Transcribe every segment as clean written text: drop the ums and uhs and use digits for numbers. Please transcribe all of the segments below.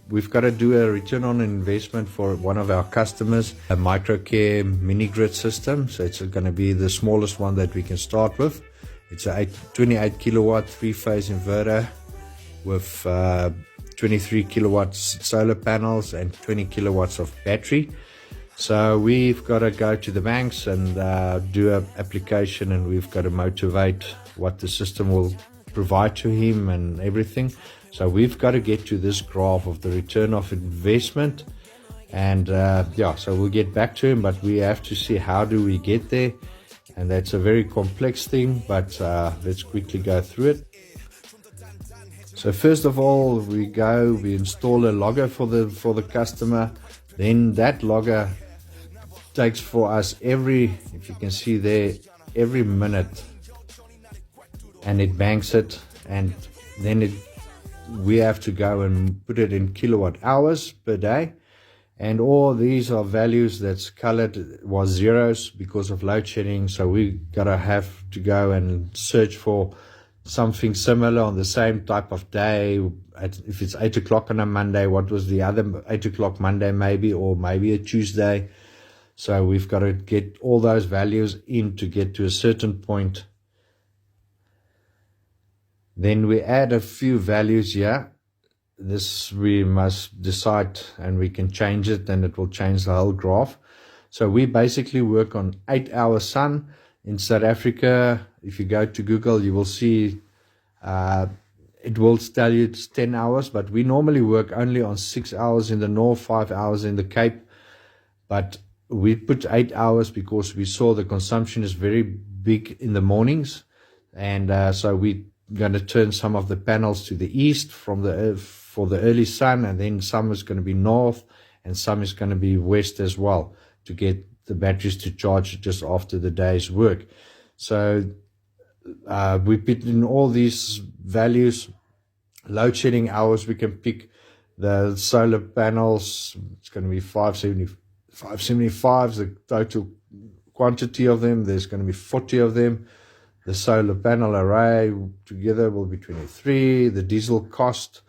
We've got to do a return on investment for one of our customers, a Microcare mini grid system. So it's going to be the smallest one that we can start with. It's a 28 kilowatt three-phase inverter with 23 kilowatts solar panels and 20 kilowatts of battery. So we've got to go to the banks and do an application, and we've got to motivate what the system will provide to him and everything. So we've got to get to this graph of the return of investment, and so we'll get back to him, but we have to see how do we get there, and that's a very complex thing, but let's quickly go through it. So first of all, we install a logger for the customer. Then that logger takes for us if you can see there, every minute, and it banks it, and then we have to go and put it in kilowatt hours per day. And all these are values that's colored was zeros because of load shedding. So we have to go and search for something similar on the same type of day. If it's 8 o'clock on a Monday, what was the other 8 o'clock Monday maybe, or maybe a Tuesday. So we've got to get all those values in to get to a certain point. Then we add a few values here. This we must decide, and we can change it, and it will change the whole graph. So we basically work on 8 hour sun. In South Africa, if you go to Google, you will see it will tell you it's 10 hours, but we normally work only on 6 hours in the north, 5 hours in the Cape. But we put 8 hours because we saw the consumption is very big in the mornings, and so we going to turn some of the panels to the east for the early sun, and then some is going to be north and some is going to be west as well, to get the batteries to charge just after the day's work. So we put in all these values. Load shedding hours, we can pick the solar panels. It's going to be 575, the total quantity of them. There's going to be 40 of them. The solar panel array together will be 23. The diesel cost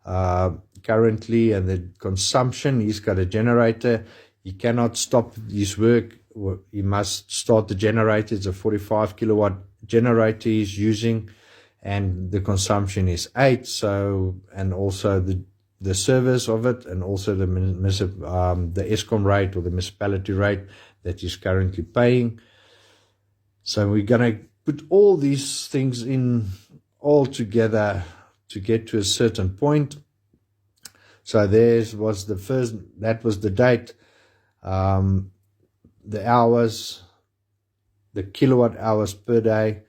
currently, and the consumption. He's got a generator. He cannot stop his work. He must start the generator. It's a 45 kilowatt generator he's using, and the consumption is 8. So, and also the service of it, and also the Eskom rate, or the municipality rate that he's currently paying. So we're going to put all these things in all together to get to a certain point. So that was the date, the hours, the kilowatt hours per day.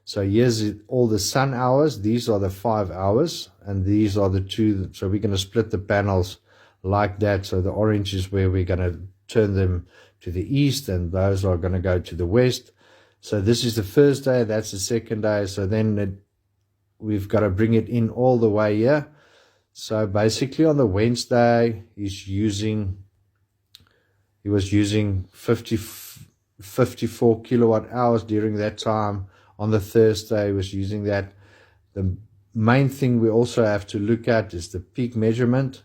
So here's all the sun hours. These are the 5 hours, and these are the 2. So we're going to split the panels like that. So the orange is where we're going to turn them to the east, and those are going to go to the west. So this is the first day, that's the second day. So then we've got to bring it in all the way here. So basically on the Wednesday, he was using 54 kilowatt hours during that time. On the Thursday, he was using that. The main thing we also have to look at is the peak measurement.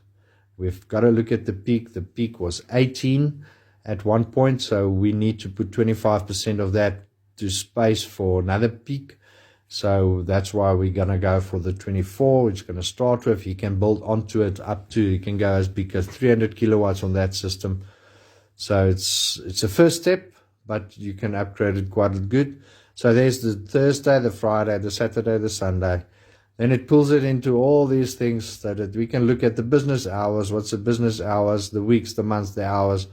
We've got to look at the peak. The peak was 18 at one point, so we need to put 25% of that to space for another peak. So that's why we're going to go for the 24, which is going to start with. You can build onto it you can go as big as 300 kilowatts on that system. So it's a first step, but you can upgrade it quite good. So there's the Thursday, the Friday, the Saturday, the Sunday. Then it pulls it into all these things so that we can look at the business hours. What's the business hours, the weeks, the months, the hours.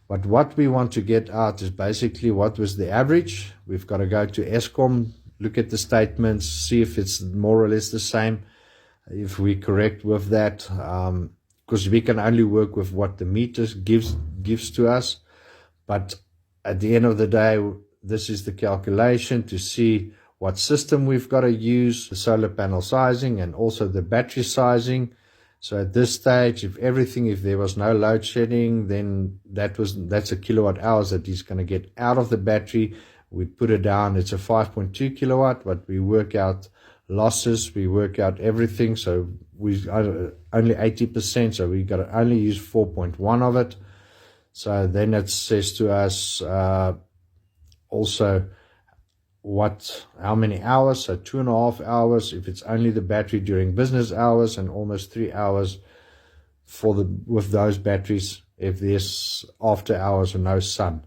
But what we want to get out is basically what was the average. We've got to go to Eskom, look at the statements, see if it's more or less the same, if we're correct with that, because we can only work with what the meters gives to us. But at the end of the day, this is the calculation to see what system we've got to use, the solar panel sizing and also the battery sizing. So at this stage, if there was no load shedding, then that's a kilowatt hours that he's going to get out of the battery. We put it down. It's a 5.2 kilowatt, but we work out losses, we work out everything. So we only 80%, so we got to only use 4.1 of it. So then it says to us also how many hours. So 2.5 hours if it's only the battery during business hours, and almost 3 hours with those batteries if there's after hours or no sun.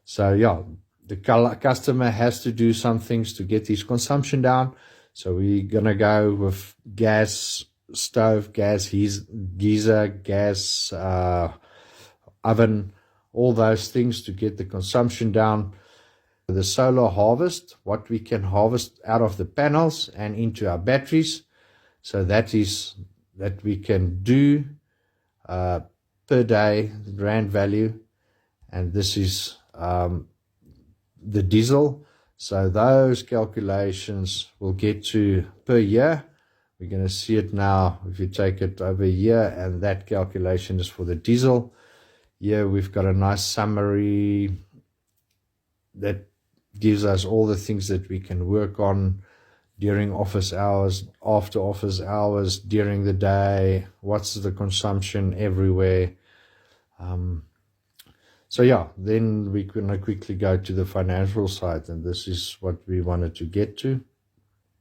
So yeah, the customer has to do some things to get his consumption down. So we're gonna go with gas stove, gas geyser, gas oven, all those things to get the consumption down. The solar harvest, what we can harvest out of the panels and into our batteries. So that we can do per day, the rand value, and this is the diesel. So those calculations will get to per year. We're going to see it now if you take it over a year, and that calculation is for the diesel. Here we've got a nice summary that gives us all the things that we can work on during office hours, after office hours, during the day, what's the consumption everywhere. So yeah, then we're going to quickly go to the financial side, and this is what we wanted to get to.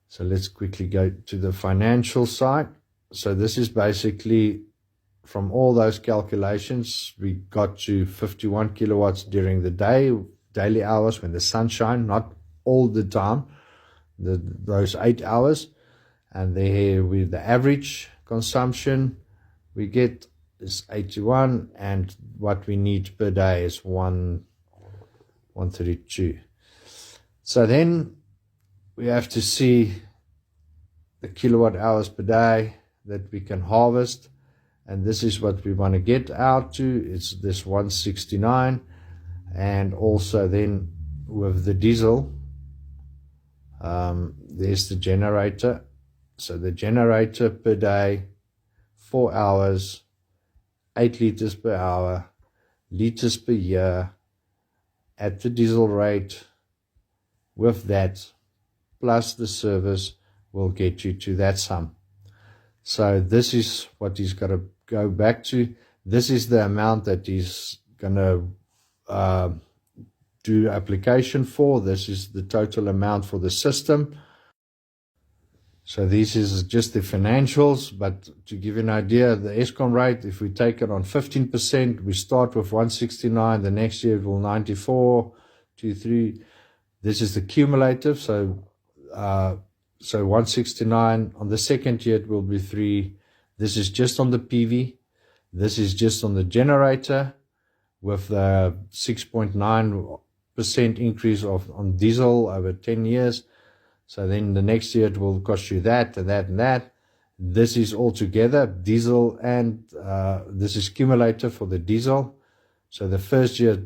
So let's quickly go to the financial side. So this is basically from all those calculations, we got to 51 kilowatts during the day, daily hours when the sun shines, not all the time, those 8 hours. And there with the average consumption we get is 81, and what we need per day is 132. So then we have to see the kilowatt hours per day that we can harvest, and this is what we want to get out to. It's this 169. And also then with the diesel, there's the generator. So the generator per day, 4 hours, 8 liters per hour, liters per year, at the diesel rate. With that, plus the service, will get you to that sum. So this is what he's got to go back to. This is the amount that he's going to do application for. This is the total amount for the system. So this is just the financials, but to give you an idea, the Eskom rate, if we take it on 15%, we start with 169, the next year it will 94, 23. This is the cumulative, so 169. On the second year it will be 3. This is just on the PV. This is just on the generator, with the 6.9% increase on diesel over 10 years. So then the next year it will cost you that and that and that. This is all together, diesel, and this is cumulative for the diesel. So the first year,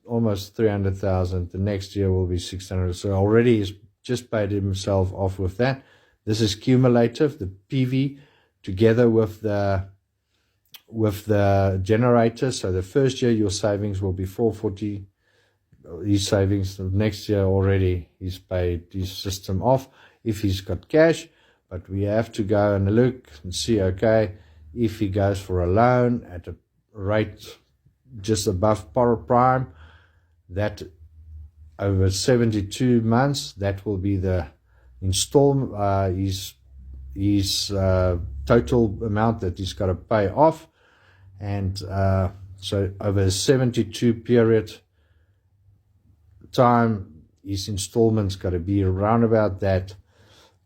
almost 300,000. The next year will be 600. So already he's just paid himself off with that. This is cumulative, the PV, together with the generator. So the first year your savings will be 440. His savings next year already he's paid his system off if he's got cash. But we have to go and look and see, okay, if he goes for a loan at a rate just above prime, that over 72 months, that will be the his total amount that he's got to pay off. And so over a 72 period time, his installments got to be around about that.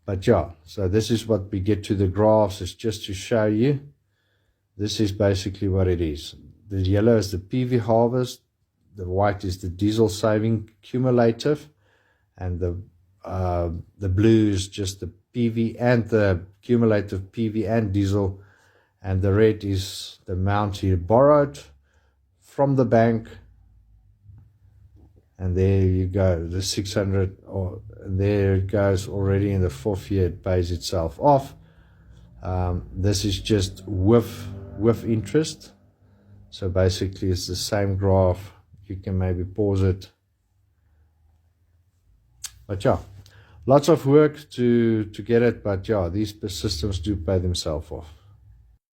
But yeah, so this is what we get to the graphs. It's just to show you. This is basically what it is. The yellow is the PV harvest, the white is the diesel saving cumulative, and the blue is just the PV and the cumulative PV and diesel, and the red is the amount he borrowed from the bank. And there you go, the 600, or there it goes already in the 4th year, it pays itself off. This is just with interest. So basically it's the same graph. You can maybe pause it. But yeah, lots of work to get it, but yeah, these systems do pay themselves off.